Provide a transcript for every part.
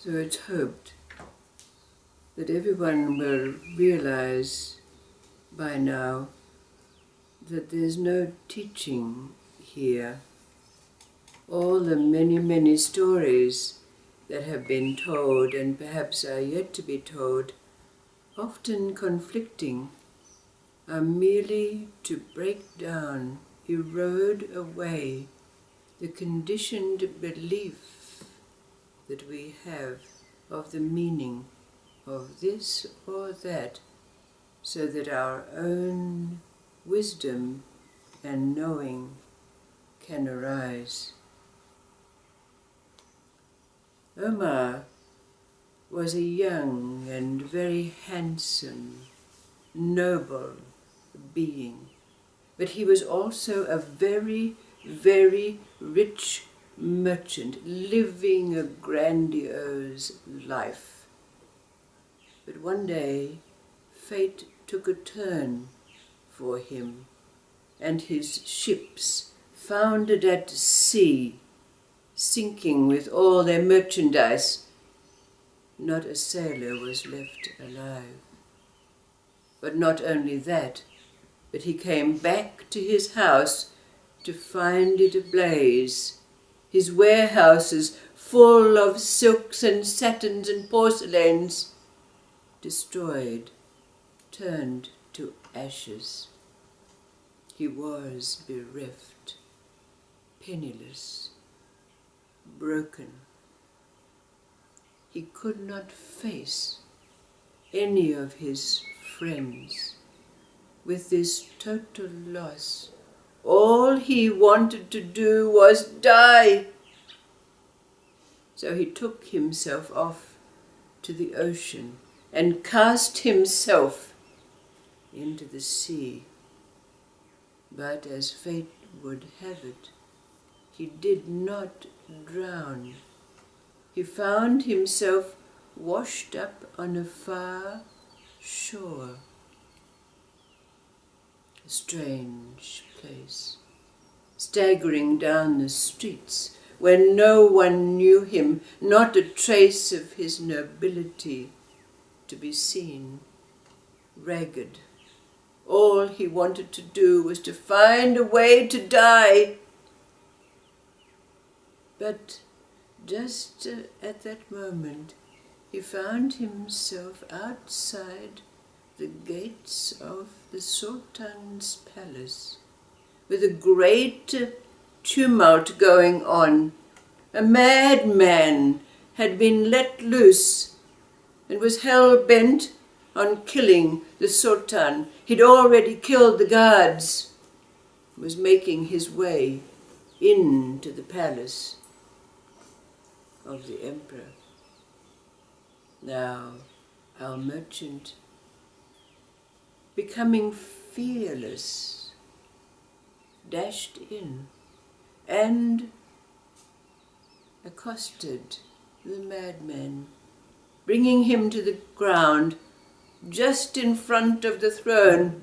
So it's hoped that everyone will realize by now that there's no teaching here. All the many, many stories that have been told and perhaps are yet to be told, often conflicting, are merely to break down, erode away the conditioned belief that we have of the meaning of this or that, so that our own wisdom and knowing can arise. Omar was a young and very handsome, noble being, but he was also a very, very rich merchant, living a grandiose life. But one day, fate took a turn for him, and his ships, foundered at sea, sinking with all their merchandise, not a sailor was left alive. But not only that, but he came back to his house to find it ablaze, his warehouses full of silks and satins and porcelains, destroyed, turned to ashes. He was bereft, penniless, broken. He could not face any of his friends with this total loss. All he wanted to do was die. So he took himself off to the ocean and cast himself into the sea. But as fate would have it, he did not drown. He found himself washed up on a far shore. A strange place, staggering down the streets where no one knew him, not a trace of his nobility to be seen, ragged. All he wanted to do was to find a way to die. But just at that moment, he found himself outside the gates of the Sultan's palace, with a great tumult going on. A madman had been let loose and was hell-bent on killing the Sultan. He'd already killed the guards, was making his way into the palace of the emperor. Now, our merchant, becoming fearless, dashed in and accosted the madman, bringing him to the ground just in front of the throne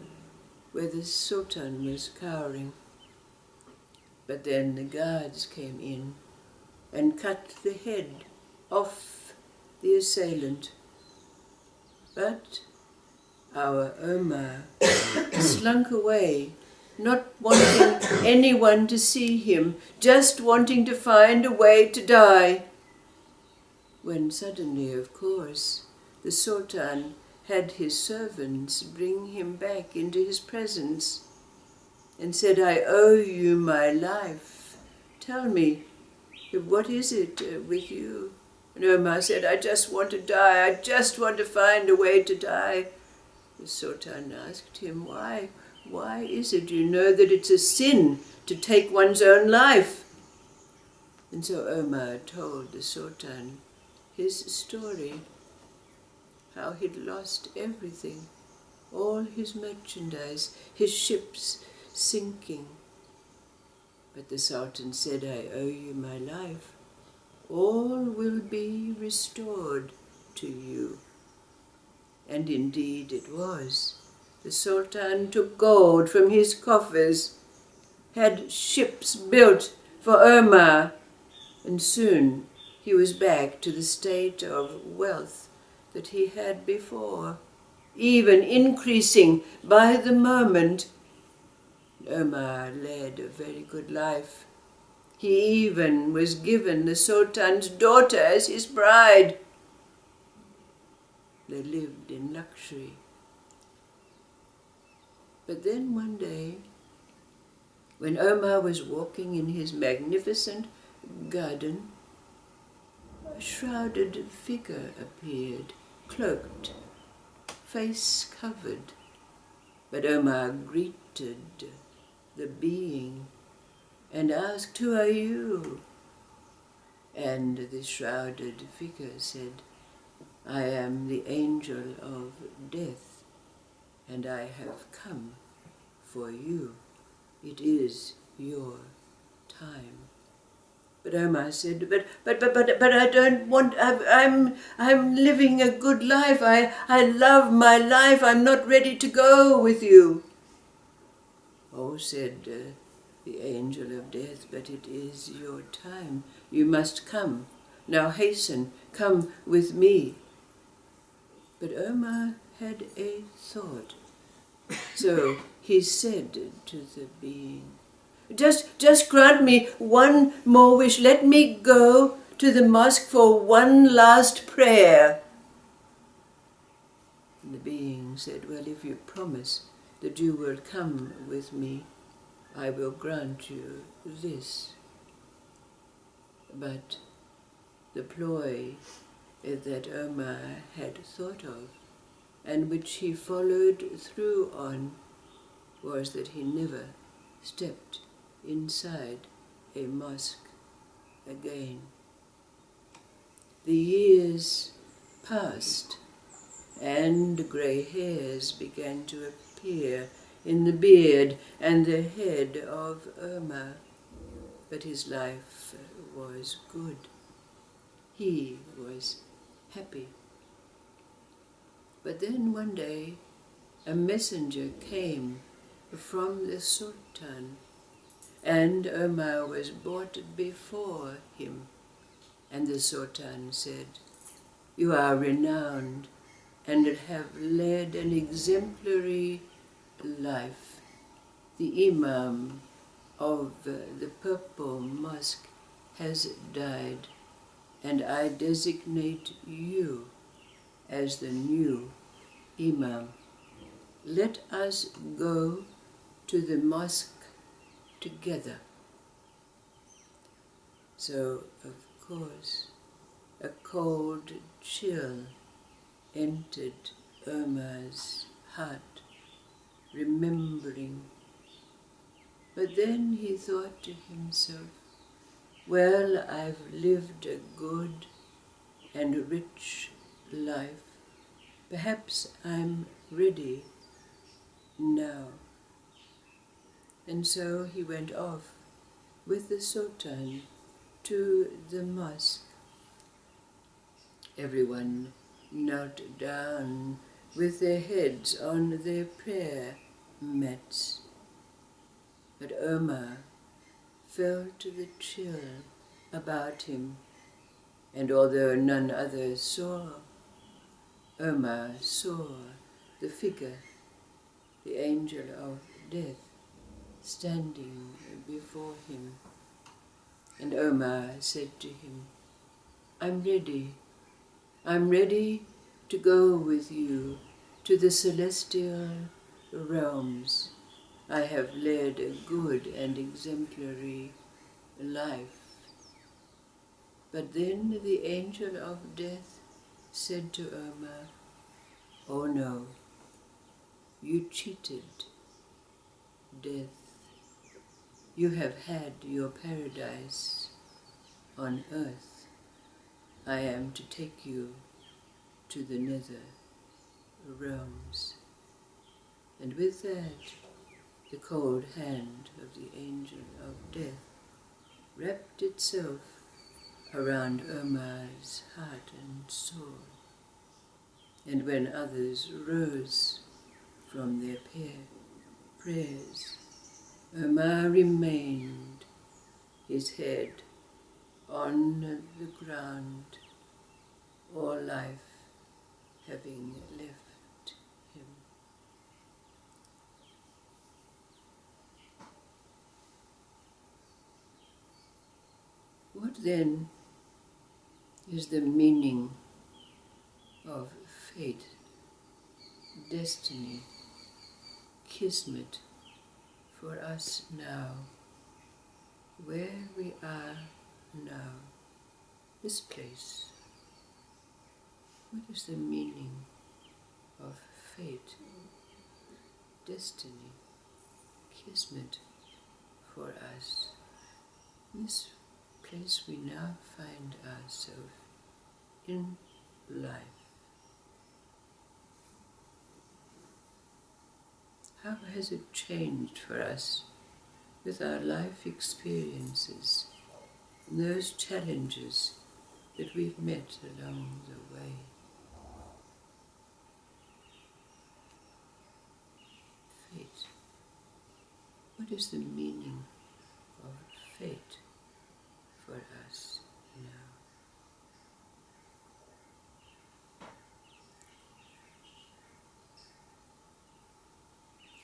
where the Sultan was cowering. But then the guards came in and cut the head off the assailant. But our Omar slunk away, not wanting anyone to see him, just wanting to find a way to die. When suddenly, of course, the Sultan had his servants bring him back into his presence and said, "I owe you my life. Tell me, what is it with you?" And Omar said, "I just want to die. I just want to find a way to die." The Sultan asked him, Why is it? You know that it's a sin to take one's own life." And so Omar told the Sultan his story, how he'd lost everything, all his merchandise, his ships sinking. But the Sultan said, "I owe you my life. All will be restored to you." And indeed it was. The Sultan took gold from his coffers, had ships built for Omar, and soon he was back to the state of wealth that he had before, even increasing by the moment. Omar led a very good life. He even was given the Sultan's daughter as his bride. They lived in luxury. But then one day, when Omar was walking in his magnificent garden, a shrouded figure appeared, cloaked, face covered. But Omar greeted the being and asked, "Who are you?" And the shrouded figure said, "I am the angel of death, and I have come for you. It is your time." But Omar said, but I don't want, I'm living a good life. I love my life. I'm not ready to go with you. "Oh," said the angel of death, "but it is your time. You must come. Now hasten, come with me." But Omar had a thought. So he said to the being, Just grant me one more wish. Let me go to the mosque for one last prayer." And the being said, "Well, if you promise that you will come with me, I will grant you this." But the ploy that Omar had thought of, and which he followed through on, was that he never stepped inside a mosque again. The years passed, and grey hairs began to appear in the beard and the head of Omar. But his life was good. He was happy. But then one day a messenger came from the Sultan, and Omar was brought before him. And the Sultan said, "You are renowned and have led an exemplary life. The Imam of the Purple Mosque has died, and I designate you as the new Imam. Let us go to the mosque together." So, of course, a cold chill entered Omar's heart, remembering. But then he thought to himself, "Well, I've lived a good and rich life. Perhaps I'm ready now." And so he went off with the Sultan to the mosque. Everyone knelt down with their heads on their prayer mats. But Omar felt the chill about him, and although none others saw, Omar saw the figure, the angel of death, standing before him. And Omar said to him, I'm ready to go with you to the celestial realms. I have led a good and exemplary life." But then the angel of death said to Omar, "Oh no, you cheated, death. You have had your paradise on earth. I am to take you to the nether realms." And with that, the cold hand of the angel of death wrapped itself around Omar's heart and soul. And when others rose from their prayers, Omar remained, his head on the ground, all life having left him. What then is the meaning of fate, destiny, kismet for us now, where we are now, this place? What is the meaning of fate, destiny, kismet for us, this place we now find ourselves in life? How has it changed for us with our life experiences and those challenges that we've met along the way? Fate. What is the meaning of fate for us now?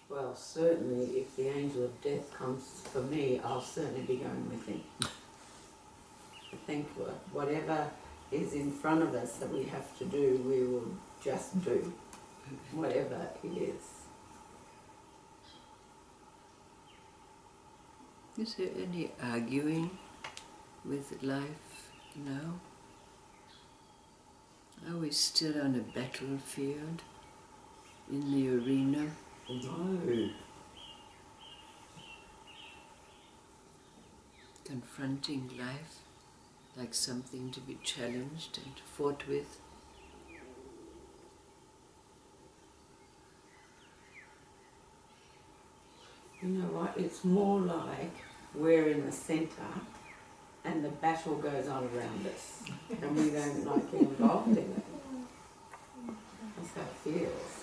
Well, certainly if the angel of death comes for me, I'll certainly be going with him. I think whatever is in front of us that we have to do, we will just do, whatever it is. Is there any arguing with life now? Are we still on a battlefield, in the arena? No. Confronting life like something to be challenged and fought with? You know what, it's more like we're in the centre and the battle goes on around us and we don't like get involved in it. That's how it feels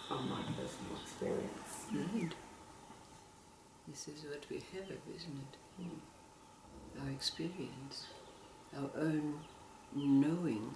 from my personal experience. Right. This is what we have, isn't it? Our experience, our own knowing